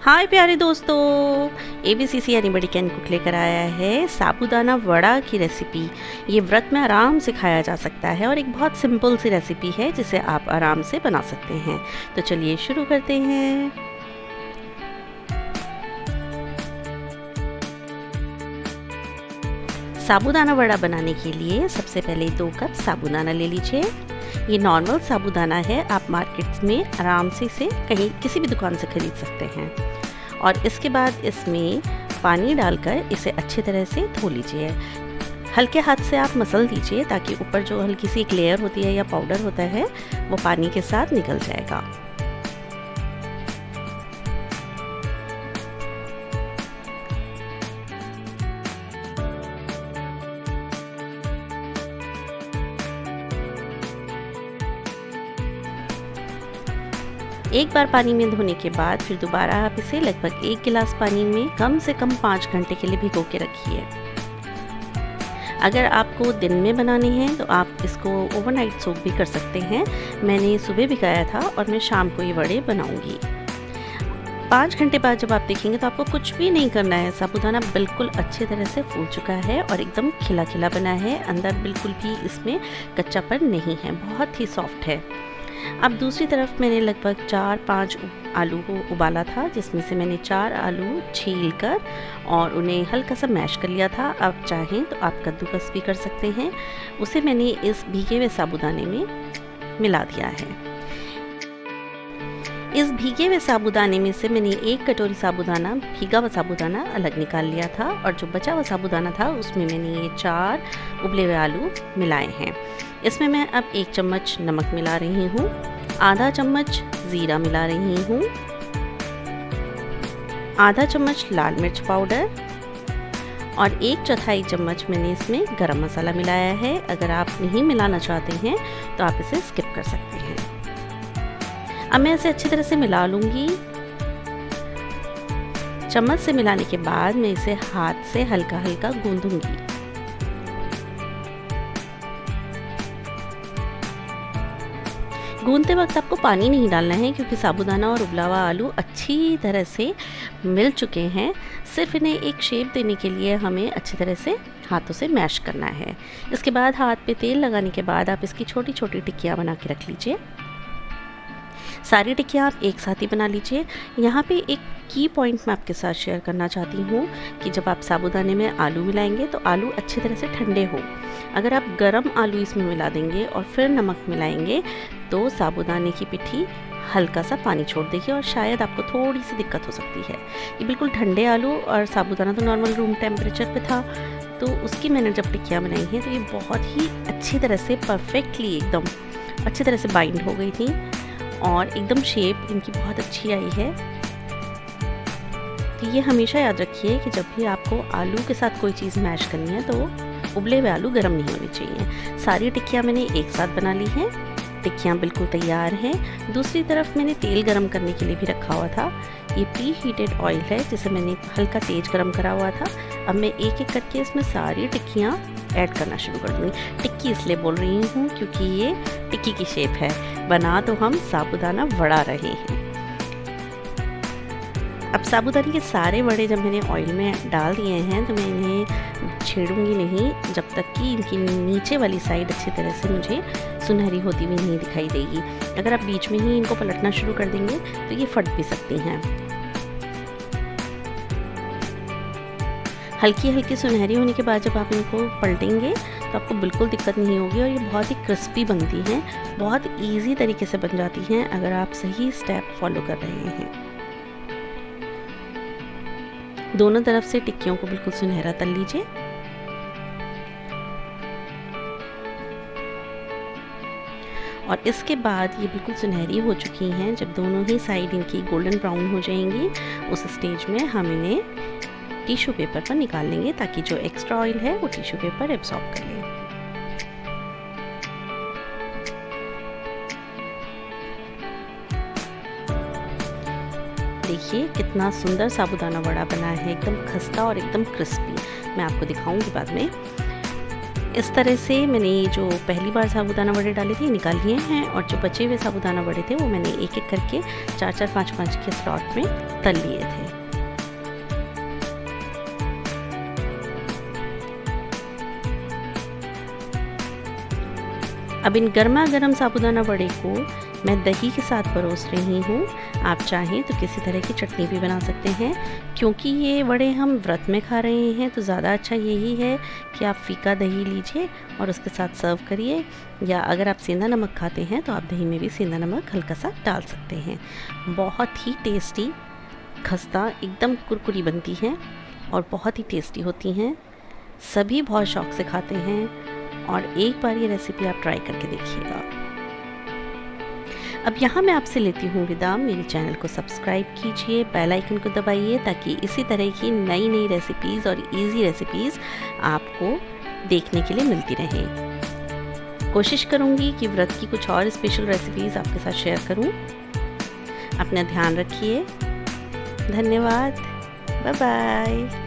हाय प्यारे दोस्तों, ABCC anybody can cook लेकर आया है साबूदाना वड़ा की रेसिपी। ये व्रत में आराम से खाया जा सकता है और एक बहुत सिंपल सी रेसिपी है जिसे आप आराम से बना सकते हैं। तो चलिए शुरू करते हैं। साबूदाना वड़ा बनाने के लिए सबसे पहले 2 कप साबूदाना ले लीजिए। ये नॉर्मल साबूदाना है, आप मार्केट में आराम से इसे कहीं किसी भी दुकान से खरीद सकते हैं। और इसके बाद इसमें पानी डालकर इसे अच्छी तरह से धो लीजिए। हल्के हाथ से आप मसल दीजिए ताकि ऊपर जो हल्की सी एक लेयर होती है या पाउडर होता है वो पानी के साथ निकल जाएगा। एक बार पानी में धोने के बाद फिर दोबारा आप इसे लगभग 1 गिलास पानी में कम से कम 5 घंटे के लिए भिगो के रखिए। अगर आपको दिन में बनाने हैं तो आप इसको ओवरनाइट सोक भी कर सकते हैं। मैंने सुबह भिगाया था और मैं शाम को ये वड़े बनाऊंगी। 5 घंटे बाद जब आप देखेंगे तो आपको कुछ भी नहीं करना है। साबूदाना बिल्कुल अच्छी तरह से फूल चुका है और एकदम खिला खिला बना है। अंदर बिल्कुल भी इसमें कच्चापन नहीं है, बहुत ही सॉफ्ट है। अब दूसरी तरफ मैंने लगभग 4-5 आलू को उबाला था, जिसमें से मैंने 4 आलू छील कर और उन्हें हल्का सा मैश कर लिया था। आप चाहें तो आप कद्दूकस भी कर सकते हैं। उसे मैंने इस भीगे हुए साबूदाने में मिला दिया है। इस भीगे हुए साबूदाने में से मैंने 1 कटोरी साबूदाना, भीगा हुआ साबूदाना अलग निकाल लिया था और जो बचा हुआ साबूदाना था उसमें मैंने ये 4 उबले हुए आलू मिलाए हैं। इसमें मैं अब 1 चम्मच नमक मिला रही हूँ, आधा चम्मच ज़ीरा मिला रही हूँ, आधा चम्मच लाल मिर्च पाउडर और 1/4 चम्मच मैंने इसमें गरम मसाला मिलाया है। अगर आप नहीं मिलाना चाहते हैं तो आप इसे स्किप कर सकते हैं। अब मैं इसे अच्छी तरह से मिला लूँगी। चम्मच से मिलाने के बाद मैं इसे हाथ से हल्का हल्का गूंदूंगी। गूंदते वक्त आपको पानी नहीं डालना है क्योंकि साबूदाना और उबला हुआ आलू अच्छी तरह से मिल चुके हैं। सिर्फ इन्हें एक शेप देने के लिए हमें अच्छी तरह से हाथों से मैश करना है। इसके बाद हाथ पे तेल लगाने के बाद आप इसकी छोटी छोटी टिक्कियाँ बना के रख लीजिए। सारी टिक्कियाँ आप एक साथ ही बना लीजिए। यहाँ पे एक की पॉइंट मैं आपके साथ शेयर करना चाहती हूँ कि जब आप साबूदाने में आलू मिलाएंगे तो आलू अच्छी तरह से ठंडे हो। अगर आप गरम आलू इसमें मिला देंगे और फिर नमक मिलाएंगे तो साबूदाने की पिट्ठी हल्का सा पानी छोड़ देगी और शायद आपको थोड़ी सी दिक्कत हो सकती है। ये बिल्कुल ठंडे आलू और साबूदाना तो नॉर्मल रूम टेम्परेचर पे था, तो उसकी मैंने जब टिक्कियाँ बनाई हैं तो ये बहुत ही अच्छी तरह से परफेक्टली एकदम अच्छी तरह से बाइंड हो गई थी और एकदम शेप इनकी बहुत अच्छी आई है। तो ये हमेशा याद रखिए कि जब भी आपको आलू के साथ कोई चीज़ मैश करनी है तो उबले हुए आलू गर्म नहीं होने चाहिए। सारी टिक्कियाँ मैंने एक साथ बना ली हैं। टिक्कियाँ बिल्कुल तैयार हैं। दूसरी तरफ मैंने तेल गरम करने के लिए भी रखा हुआ था। ये प्री हीटेड ऑयल है जिसे मैंने हल्का तेज गरम करा हुआ था। अब मैं एक एक करके इसमें सारी टिक्कियाँ ऐड करना शुरू कर दूँगी। टिक्की इसलिए बोल रही हूँ क्योंकि ये टिक्की की शेप है, बना तो हम साबूदाना वड़ा रहे हैं। अब साबूदाने के सारे वड़े जब मैंने ऑयल में डाल दिए हैं तो मैं इन्हें छेड़ूंगी नहीं जब तक कि इनकी नीचे वाली साइड अच्छी तरह से मुझे सुनहरी होती हुई नहीं दिखाई देगी। अगर आप बीच में ही इनको पलटना शुरू कर देंगे तो ये फट भी सकती हैं। हल्की हल्की सुनहरी होने के बाद जब आप इनको पलटेंगे तो आपको बिल्कुल दिक्कत नहीं होगी और ये बहुत ही क्रिस्पी बनती हैं, बहुत ईजी तरीके से बन जाती हैं अगर आप सही स्टेप फॉलो कर रहे हैं। दोनों तरफ से टिक्कियों को बिल्कुल सुनहरा तल लीजिए। और इसके बाद ये बिल्कुल सुनहरी हो चुकी हैं। जब दोनों ही साइड इनकी गोल्डन ब्राउन हो जाएंगी उस स्टेज में हम इन्हें टिश्यू पेपर पर निकाल लेंगे ताकि जो एक्स्ट्रा ऑयल है वो टिश्यू पेपर एब्सॉर्ब कर ले। देखिए कितना सुंदर साबूदाना वड़ा बना है, एकदम खस्ता और एकदम क्रिस्पी। मैं आपको दिखाऊंगी बाद में। इस तरह से मैंने ये जो पहली बार साबूदाना वड़े डाले थे निकाल लिए हैं, और जो बचे हुए साबूदाना वड़े थे वो मैंने एक एक करके 4-4, 5-5 के स्लॉट में तल लिए थे। अब इन गर्मा गर्म साबूदाना वड़े को मैं दही के साथ परोस रही हूँ। आप चाहें तो किसी तरह की चटनी भी बना सकते हैं। क्योंकि ये वड़े हम व्रत में खा रहे हैं तो ज़्यादा अच्छा यही है कि आप फीका दही लीजिए और उसके साथ सर्व करिए, या अगर आप सेंधा नमक खाते हैं तो आप दही में भी सेंधा नमक हल्का सा डाल सकते हैं। बहुत ही टेस्टी खस्ता एकदम कुरकुरी बनती हैं और बहुत ही टेस्टी होती हैं। सभी बहुत शौक़ से खाते हैं और एक बार ये रेसिपी आप ट्राई करके देखिएगा। अब यहाँ मैं आपसे लेती हूँ विदा। मेरे चैनल को सब्सक्राइब कीजिए, बेल आइकन को दबाइए ताकि इसी तरह की नई नई रेसिपीज़ और इजी रेसिपीज़ आपको देखने के लिए मिलती रहें। कोशिश करूँगी कि व्रत की कुछ और स्पेशल रेसिपीज़ आपके साथ शेयर करूँ। अपना ध्यान रखिए। धन्यवाद। Bye bye.